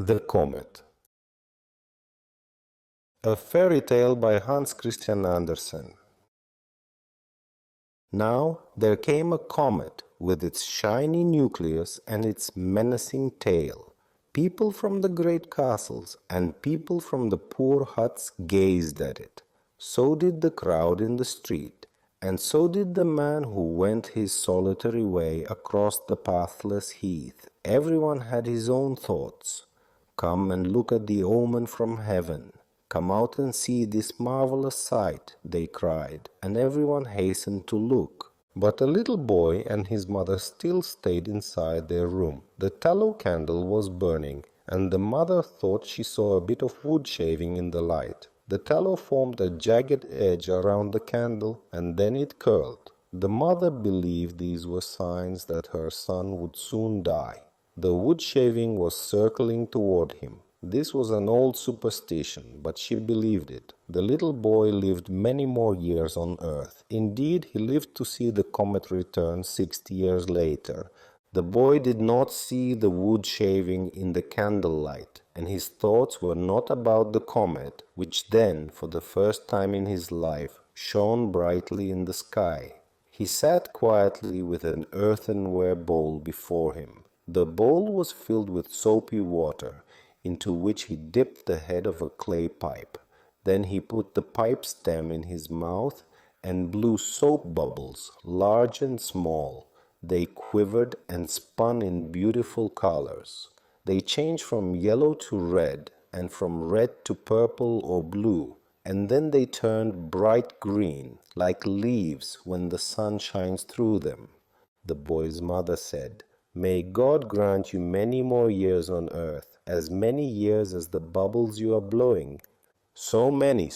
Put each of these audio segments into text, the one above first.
The Comet. A fairy tale by Hans Christian Andersen. Now there came a comet with its shiny nucleus and its menacing tail. People from the great castles and people from the poor huts gazed at it. So did the crowd in the street, and so did the man who went his solitary way across the pathless heath. Everyone had his own thoughts. Come and look at the omen from heaven. Come out and see this marvelous sight, they cried, and everyone hastened to look. But a little boy and his mother still stayed inside their room. The tallow candle was burning, and the mother thought she saw a bit of wood shaving in the light. The tallow formed a jagged edge around the candle, and then it curled. The mother believed these were signs that her son would soon die. The wood shaving was circling toward him. This was an old superstition, but she believed it. The little boy lived many more years on earth. Indeed, he lived to see the comet return 60 years later. The boy did not see the wood shaving in the candlelight, and his thoughts were not about the comet, which then, for the first time in his life, shone brightly in the sky. He sat quietly with an earthenware bowl before him. The bowl was filled with soapy water, into which he dipped the head of a clay pipe. Then he put the pipe stem in his mouth and blew soap bubbles, large and small. They quivered and spun in beautiful colors. They changed from yellow to red, and from red to purple or blue, and then they turned bright green, like leaves when the sun shines through them. The boy's mother said, "May God grant you many more years on earth, as many years as the bubbles you are blowing." So many,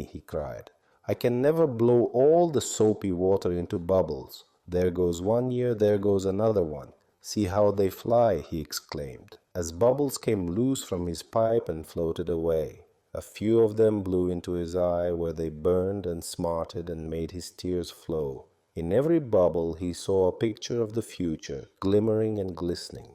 he cried. "I can never blow all the soapy water into bubbles. There goes 1 year, there goes another one. See how they fly," he exclaimed, as bubbles came loose from his pipe and floated away. A few of them blew into his eye, where they burned and smarted and made his tears flow. In every bubble he saw a picture of the future, glimmering and glistening.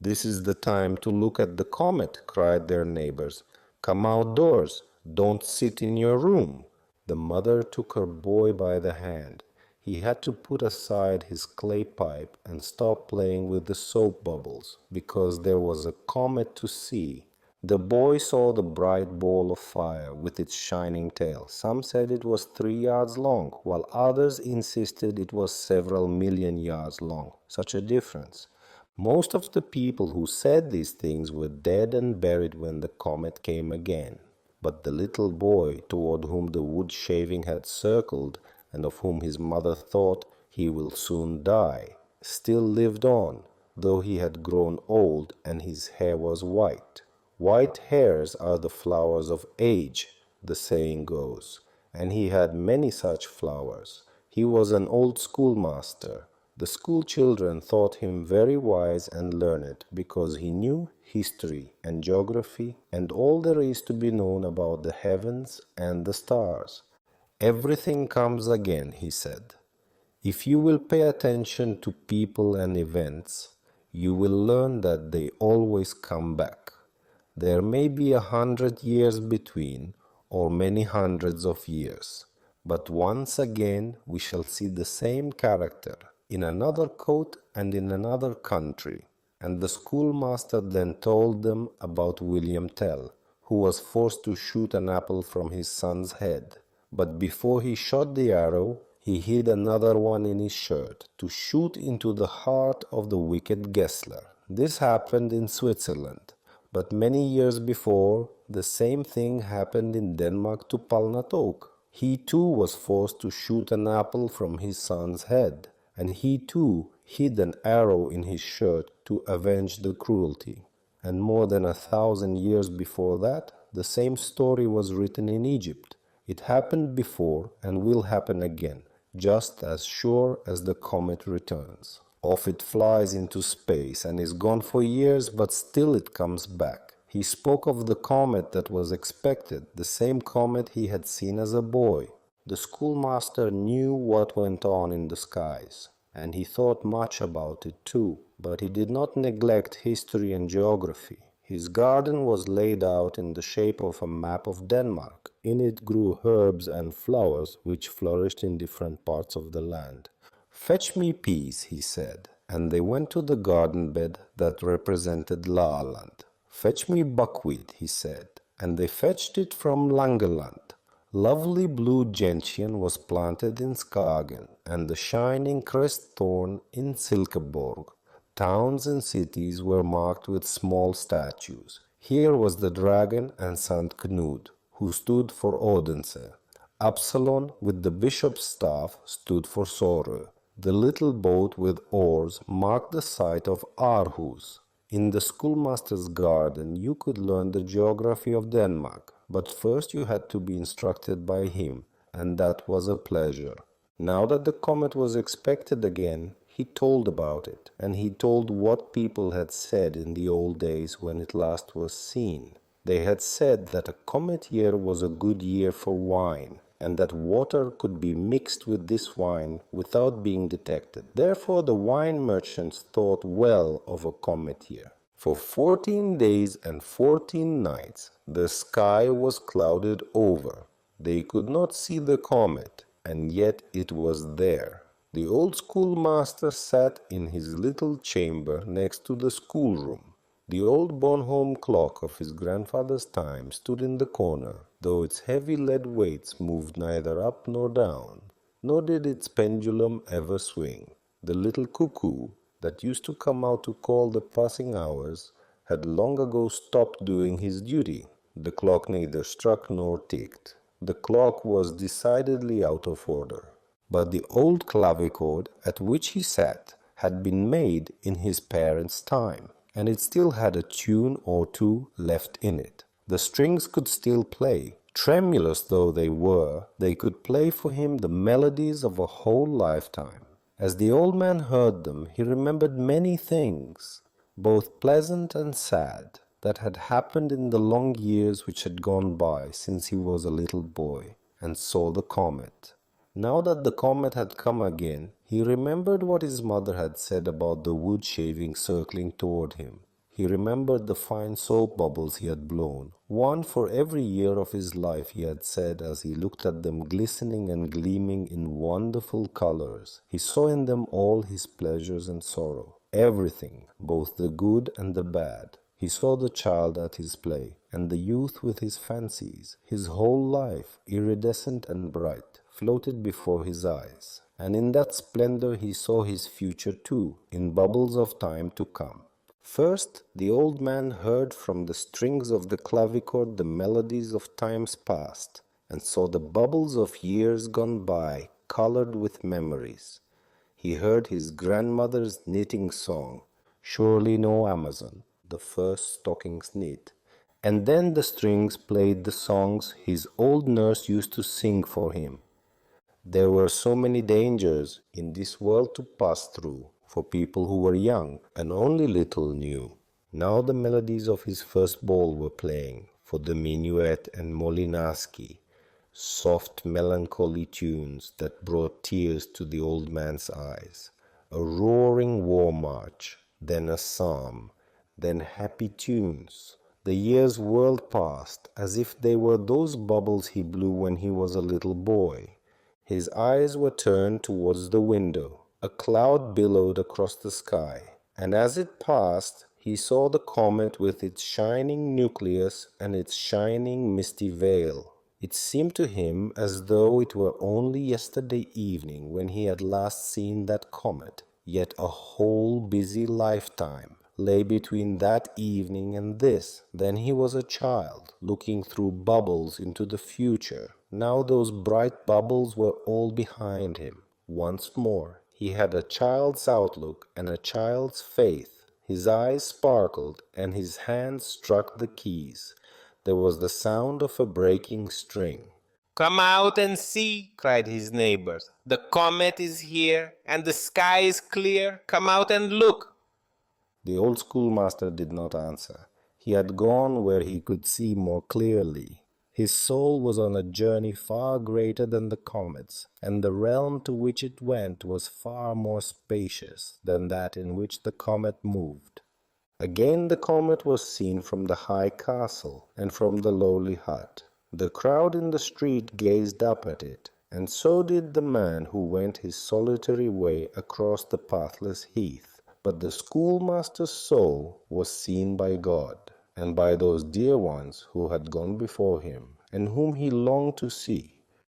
"This is the time to look at the comet," cried their neighbors. "Come outdoors. Don't sit in your room." The mother took her boy by the hand. He had to put aside his clay pipe and stop playing with the soap bubbles, because there was a comet to see. The boy saw the bright ball of fire with its shining tail. Some said it was 3 yards long, while others insisted it was several million yards long. Such a difference! Most of the people who said these things were dead and buried when the comet came again. But the little boy, toward whom the wood shaving had circled, and of whom his mother thought he will soon die, still lived on, though he had grown old and his hair was white. White hairs are the flowers of age, the saying goes, and he had many such flowers. He was an old schoolmaster. The school children thought him very wise and learned, because he knew history and geography and all there is to be known about the heavens and the stars. "Everything comes again," he said. "If you will pay attention to people and events, you will learn that they always come back. There may be 100 years between, or many hundreds of years, but once again we shall see the same character, in another coat and in another country." And the schoolmaster then told them about William Tell, who was forced to shoot an apple from his son's head. But before he shot the arrow, he hid another one in his shirt, to shoot into the heart of the wicked Gessler. This happened in Switzerland. But many years before, the same thing happened in Denmark to Palnatoke. He too was forced to shoot an apple from his son's head, and he too hid an arrow in his shirt to avenge the cruelty. And more than 1,000 years before that, the same story was written in Egypt. It happened before and will happen again, just as sure as the comet returns. Off it flies into space and is gone for years, but still it comes back. He spoke of the comet that was expected, the same comet he had seen as a boy. The schoolmaster knew what went on in the skies, and he thought much about it too, but he did not neglect history and geography. His garden was laid out in the shape of a map of Denmark. In it grew herbs and flowers which flourished in different parts of the land. "Fetch me peas," he said, and they went to the garden bed that represented Laaland. "Fetch me buckwheat," he said, and they fetched it from Langeland. Lovely blue gentian was planted in Skagen, and the shining crest thorn in Silkeborg. Towns and cities were marked with small statues. Here was the dragon and Saint Knud, who stood for Odense. Absalon, with the bishop's staff, stood for Sorø. The little boat with oars marked the site of Aarhus. In the schoolmaster's garden you could learn the geography of Denmark, but first you had to be instructed by him, and that was a pleasure. Now that the comet was expected again, he told about it, and he told what people had said in the old days when it last was seen. They had said that a comet year was a good year for wine, and that water could be mixed with this wine without being detected. Therefore the wine merchants thought well of a comet year. For 14 days and 14 nights the sky was clouded over. They could not see the comet, and yet it was there. The old schoolmaster sat in his little chamber next to the schoolroom. The old Bornholm clock of his grandfather's time stood in the corner, though its heavy lead weights moved neither up nor down, nor did its pendulum ever swing. The little cuckoo that used to come out to call the passing hours had long ago stopped doing his duty. The clock neither struck nor ticked. The clock was decidedly out of order. But the old clavichord at which he sat had been made in his parents' time, and it still had a tune or two left in it. The strings could still play. Tremulous though they were, they could play for him the melodies of a whole lifetime. As the old man heard them, he remembered many things, both pleasant and sad, that had happened in the long years which had gone by since he was a little boy, and saw the comet. Now that the comet had come again, he remembered what his mother had said about the wood shaving circling toward him. He remembered the fine soap bubbles he had blown, one for every year of his life, he had said as he looked at them glistening and gleaming in wonderful colors. He saw in them all his pleasures and sorrow, everything, both the good and the bad. He saw the child at his play, and the youth with his fancies. His whole life, iridescent and bright, floated before his eyes. And in that splendor he saw his future too, in bubbles of time to come. First, the old man heard from the strings of the clavichord the melodies of times past, and saw the bubbles of years gone by, colored with memories. He heard his grandmother's knitting song, "Surely no Amazon," the first stockings knit. And then the strings played the songs his old nurse used to sing for him. There were so many dangers in this world to pass through for people who were young and only little knew. Now the melodies of his first ball were playing for the minuet and molinaski, soft melancholy tunes that brought tears to the old man's eyes. A roaring war march, then a psalm, then happy tunes. The years whirled past as if they were those bubbles he blew when he was a little boy. His eyes were turned towards the window. A cloud billowed across the sky, and as it passed, he saw the comet with its shining nucleus and its shining misty veil. It seemed to him as though it were only yesterday evening when he had last seen that comet, yet a whole busy lifetime lay between that evening and this. Then he was a child, looking through bubbles into the future. Now those bright bubbles were all behind him. Once more, he had a child's outlook and a child's faith. His eyes sparkled and his hands struck the keys. There was the sound of a breaking string. "Come out and see," cried his neighbors. "The comet is here, and the sky is clear. Come out and look." The old schoolmaster did not answer. He had gone where he could see more clearly. His soul was on a journey far greater than the comet's, and the realm to which it went was far more spacious than that in which the comet moved. Again the comet was seen from the high castle and from the lowly hut. The crowd in the street gazed up at it, and so did the man who went his solitary way across the pathless heath. But the schoolmaster's soul was seen by God, and by those dear ones who had gone before him, and whom he longed to see.